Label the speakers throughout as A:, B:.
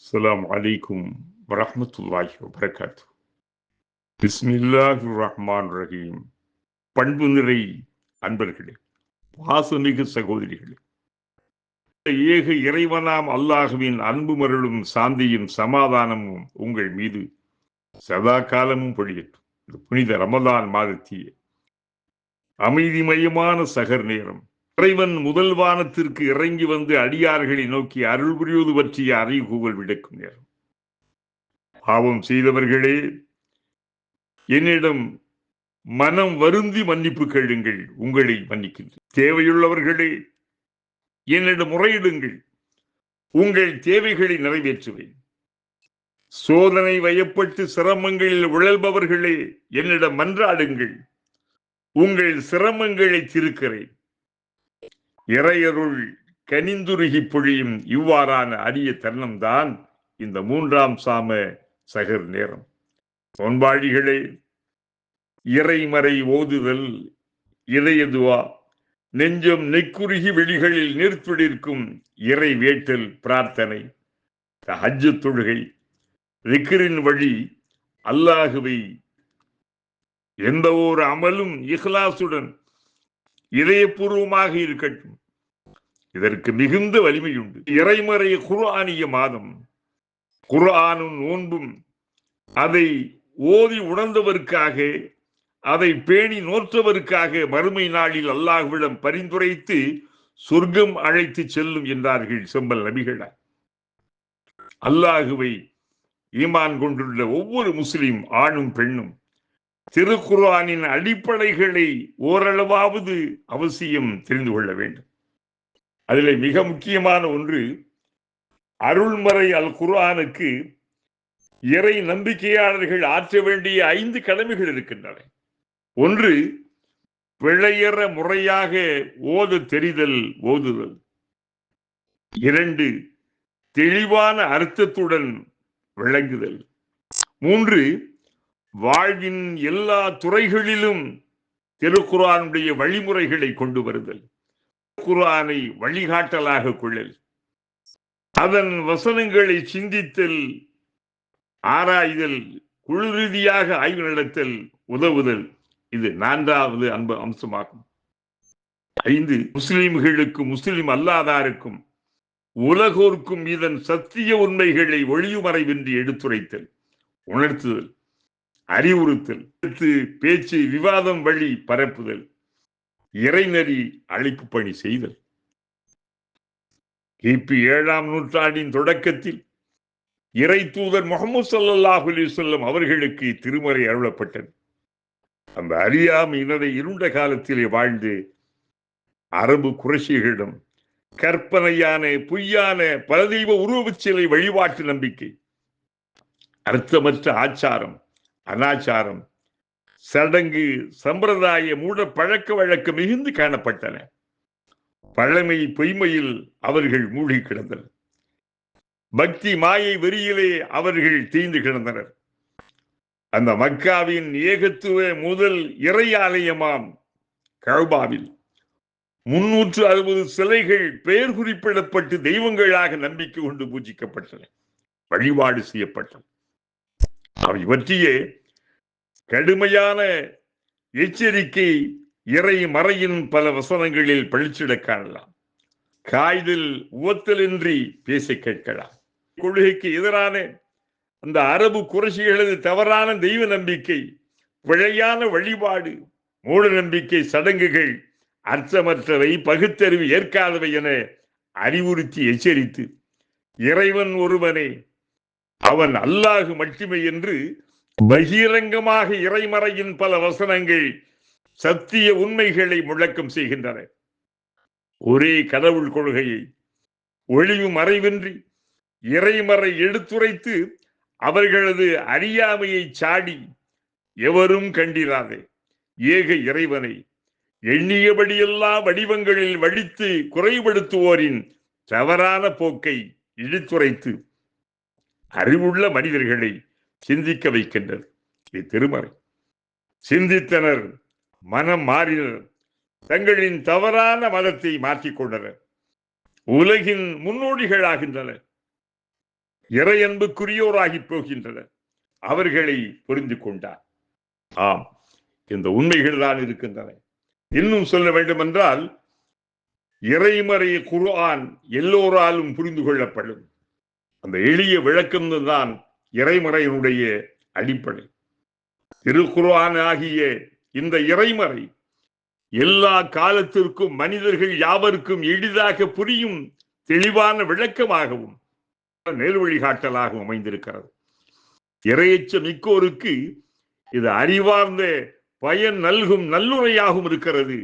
A: அஸ்ஸலாமு அலைக்கும் வரஹ்மத்துல்லாஹி வபரகாத்துஹு. பிஸ்மில்லாஹிர் ரஹ்மான் ரஹீம். பண்பு நிறை அன்பர்களே, பாசமிகு சகோதரிகளே, ஏக இறைவனாம் அல்லாஹுவின் அன்பு மருளும் சாந்தியும் சமாதானமும் உங்கள் மீது சதா காலமும் பொழியட்டும். இந்த புனித ரமலான் மாதத்திய அமைதிமயமான சகர் நேரம், இறைவன் முதல் வானத்திற்கு இறங்கி வந்து அடியார்களை நோக்கி அருள் புரிவது பற்றிய அறைகூவல் விடுக்கும் நேரம். பாவம் செய்தவர்களே, என்னிடம் மனம் வருந்தி மன்னிப்பு கேளுங்கள், உங்களை மன்னிக்கின்றேன். தேவையுள்ளவர்களே, என்னிடம் முறையிடுங்கள், உங்கள் தேவைகளை நிறைவேற்றுவேன். சோதனை வயப்பட்டு சிரமங்களில் உழல்பவர்களே, என்னிடம் மன்றாடுங்கள், உங்கள் சிரமங்களை தீர்க்கிறேன். இறையருள் கனிந்துருகி பொழியும் இவ்வாறான அரிய தருணம்தான் இந்த 3ஆம் சாம சகர் நேரம். நோன்பாளிகளே, இறைமறை ஓதுதல், இதயதுவா, நெஞ்சம் நெக்குருகி வெளிகளில் நீர்த்துடிர்க்கும் இறை வேட்டல் பிரார்த்தனை, தஹஜ்ஜு தொழுகை, திக்ரின் வழி அல்லாஹுவை எந்த ஒரு அமலும் இஹ்லாசுடன் இதயபூர்வமாக இருக்கட்டும். இதற்கு மிகுந்த வலிமையுண்டு. இறைமறை குர்ஆனிய மாதம், குர்ஆனும் நோன்பும் அதை ஓதி உணர்ந்தவருக்காக, அதை பேணி நோற்றவருக்காக மறுமை நாளில் அல்லாஹ்விடம் பரிந்துரைத்து சொர்க்கம் அழைத்து செல்லும் என்றார்கள் செம்பல் நபிகளார். அல்லாஹுவை ஈமான் கொண்டுள்ள ஒவ்வொரு முஸ்லிம் ஆணும் பெண்ணும் திருக்குர்ஆனின் அடிப்படைகளை ஓரளவாவது அவசியம் தெரிந்து கொள்ள வேண்டும். அதில் மிக முக்கியமான ஒன்று, அருள்மறை அல் குர்ஆனுக்கு இறை நம்பிக்கையாளர்கள் ஆற்ற வேண்டிய 5 கடமைகள் இருக்கின்றன. ஒன்று, பிழையற முறையாக ஓத தெரிதல், ஓதுதல். 2, தெளிவான அர்த்தத்துடன் விளங்குதல். 3, வாழ்வின் எல்லா துறைகளிலும் திருக்குர்ஆனுடைய வழிமுறைகளை கொண்டு வருதல், குர்ஆனை வழிகாட்டலாக கொள்ளல், அதன் வசனங்களை சிந்தித்தல், ஆராய்தல், குழு ரீதியாக ஆய்வு நடத்தல், உதவுதல். இது 4வது அம்சமாகும். 5, முஸ்லிம்களுக்கும் முஸ்லிம் அல்லாதாருக்கும் உலகோர்க்கும் இதன் சத்திய உண்மைகளை ஒளியுமறைவின்றி எடுத்துரைத்தல், உணர்த்துதல், அறிவுறுத்தல், பேச்சு விவாதம் வழி பரப்புதல், இறைநெறி அழைப்பு பணி செய்தல். கிபி 7ஆம் நூற்றாண்டின் தொடக்கத்தில் இறை தூதர் முஹம்மது ஸல்லல்லாஹு அலைஹி வஸல்லம் அவர்களுக்கு திருமறை அருளப்பட்டது. அந்த அறியாமையினரை இருண்ட காலத்திலே வாழ்ந்து அரபு குறைஷிகளிடம் கற்பனையான பொய்யான பலதெய்வ உருவச் சிலை வழிபாட்டு நம்பிக்கை, அர்த்தமற்ற ஆச்சாரம், அனாச்சாரம், சடங்கு, சம்பிரதாய மூட பழக்க வழக்கம் மிகுந்து காணப்பட்டன. பழமை பொய்மையில் அவர்கள் மூழ்கி கிடந்தனர். பக்தி மாயை வெறியிலே அவர்கள் தீய்ந்து கிடந்தனர். அந்த மக்காவின் ஏகத்துவ முதல் இறை ஆலயமாம் கஅபாவில் 360 சிலைகள் பெயர் குறிப்பிடப்பட்டு தெய்வங்களாக நம்பிக்கை கொண்டு பூஜிக்கப்பட்டன, வழிபாடு செய்யப்பட்டன. அவை பற்றிய கடுமையான எச்சரிக்கை இறை மறையின் பல வசனங்களில் பளிச்சிட காணலாம். காய்தல் உவத்தலின்றி பேச கேட்கலாம். கொள்கைக்கு எதிரான அந்த அரபு குறைஷிகளது தவறான தெய்வ நம்பிக்கை, பிழையான வழிபாடு, மூட நம்பிக்கை, சடங்குகள், அர்த்தமற்றவை, பகுத்தறிவு ஏற்காதவை என அறிவுறுத்தி எச்சரித்து, இறைவன் ஒருவனே, அவன் அல்லாஹ் மட்டுமே என்று பகிரங்கமாக இறைமறையின் பல வசனங்கள் சத்திய உண்மைகளை முழக்கம் செய்கின்றன. ஒரே கடவுள் கொள்கையை ஒளிவு மறைவின்றி இறைமறை எடுத்துரைத்து அவர்களது அறியாமையை சாடி எவரும் கண்டிராதே ஏக இறைவனை எண்ணியபடியெல்லாம் வடிவங்களில் வடித்து குறைபடுத்துவோரின் தவறான போக்கை இடித்துரைத்து அறிவுள்ள மனிதர்களை சிந்திக்க வைக்கின்றது திருமறை. சிந்தித்தனர், மனம் மாறினர், தங்களின் தவறான மதத்தை மாற்றிக் கொண்டனர், உலகின் முன்னோடிகளாகின்றனர். இறை அன்புக்குரியோராகி போகின்றனர். அவர்களை புரிந்து கொண்டார். ஆம், இந்த உண்மைகள் தான் இருக்கின்றன. இன்னும் சொல்ல வேண்டும் என்றால், இறைமறை குர்ஆன் எல்லோராலும் புரிந்து கொள்ளப்படும். அந்த எளிய விளக்கம் தான் இறைமறையினுடைய அடிப்படை. திருக்குர்ஆன் ஆகிய இந்த இறைமறை எல்லா காலத்திற்கும் மனிதர்கள் யாவருக்கும் எளிதாக புரியும் தெளிவான விளக்கமாகவும் நேர் வழிகாட்டலாகவும் அமைந்திருக்கிறது. இறையச்ச மிக்கோருக்கு இது அறிவார்ந்த பயன் நல்கும் நல்லுரையாகவும் இருக்கிறது.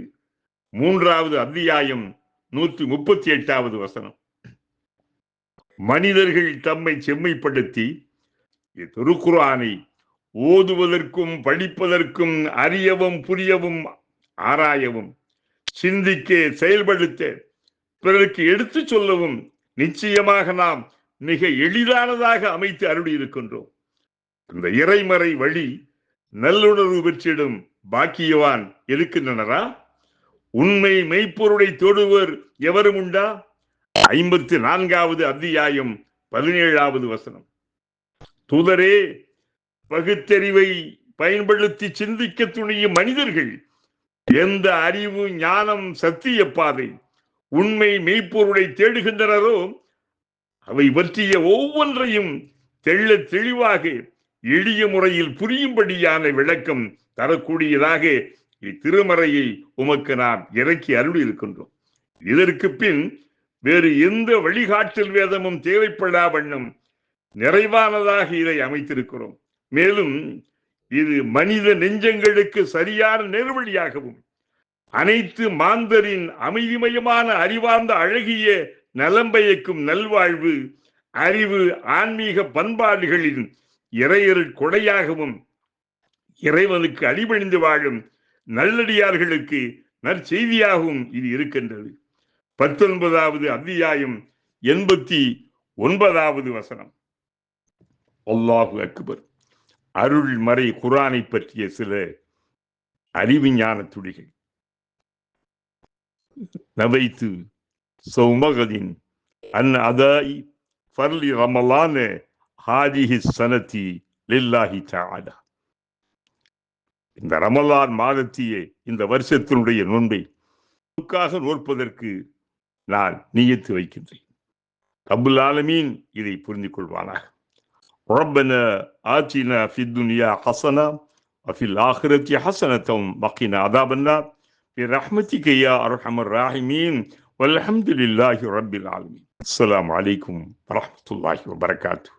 A: 3வது அத்தியாயம் 138வது வசனம். மனிதர்கள் தம்மை செம்மைப்படுத்தி திருக்குர்ஆனை ஓதுவதற்கும் படிப்பதற்கும் அறியவும் புரியவும் ஆராயவும் சிந்திக்க செயல்படுத்த பிறருக்கு எடுத்து சொல்லவும் நிச்சயமாக நாம் மிக எளிதானதாக அமைத்து அருளி இருக்கின்றோம். இந்த இறைமறை வழி நல்லுணர்வு பெற்றிடும் பாக்கியவான் இருக்கின்றனரா? உண்மை மெய்ப்பொருளை தொடுவர் எவரும் உண்டா? 54வது அத்தியாயம் 17வது வசனம். தூதரே, பகுத்தறிவை பயன்படுத்தி சிந்திக்க துணியும் மனிதர்கள் எந்த அறிவு, ஞானம், சத்திய பாதை, உண்மை மெய்ப்பொருளை தேடுகின்றனரோ அவை பற்றிய ஒவ்வொன்றையும் தெள்ள தெளிவாக எளிய முறையில் புரியும்படியான விளக்கம் தரக்கூடியதாக இத்திருமறையை உமக்கு நாம் இறக்கி அருளி இருக்கின்றோம். இதற்கு பின் வேறு எந்த வழிகாட்டல் வேதமும் தேவைப்படா வண்ணம் நிறைவானதாக இதை அமைத்திருக்கிறோம். மேலும் இது மனித நெஞ்சங்களுக்கு சரியான நேர்வழியாகவும் அனைத்து மாந்தரின் அமைதிமயமான அறிவார்ந்த அழகிய நலம்பயக்கும் நல்வாழ்வு, அறிவு, ஆன்மீக பண்பாடுகளின் இறையருள் கொடையாகவும் இறைவனுக்கு அடிபணிந்து வாழும் நல்லடியார்களுக்கு நற்செய்தியாகவும் இது இருக்கின்றது. 19வது அத்தியாயம் 89வது வசனம். அல்லாஹு அக்பர். அருள்மறை குர்ஆனை பற்றிய சில அறிவிஞான துளிகள். நவைத்து சௌமகதின் அன் அதாய் ஃபர்லி ரமலான ஹாதிஹி சனதி லில்லாஹி தஆலா. இந்த ரமலான் மாதத்திய இந்த வருஷத்தினுடைய நோன்பை நோற்பதற்கு நான் நியத்து வைக்கின்றேன். ரப்புல் ஆலமீன் இதை புரிந்து கொள்வானாக. ரப்பனா ஆத்தினா ஃபித் துன்யா ஹஸனா வஃபில் ஆখিরাতি ஹஸனத்தம் வகினா அஸாபன்னார் برحمتك يا أرحم الراحمين والحمد لله رب العالمين. السلام عليكم ورحمة الله وبركاته.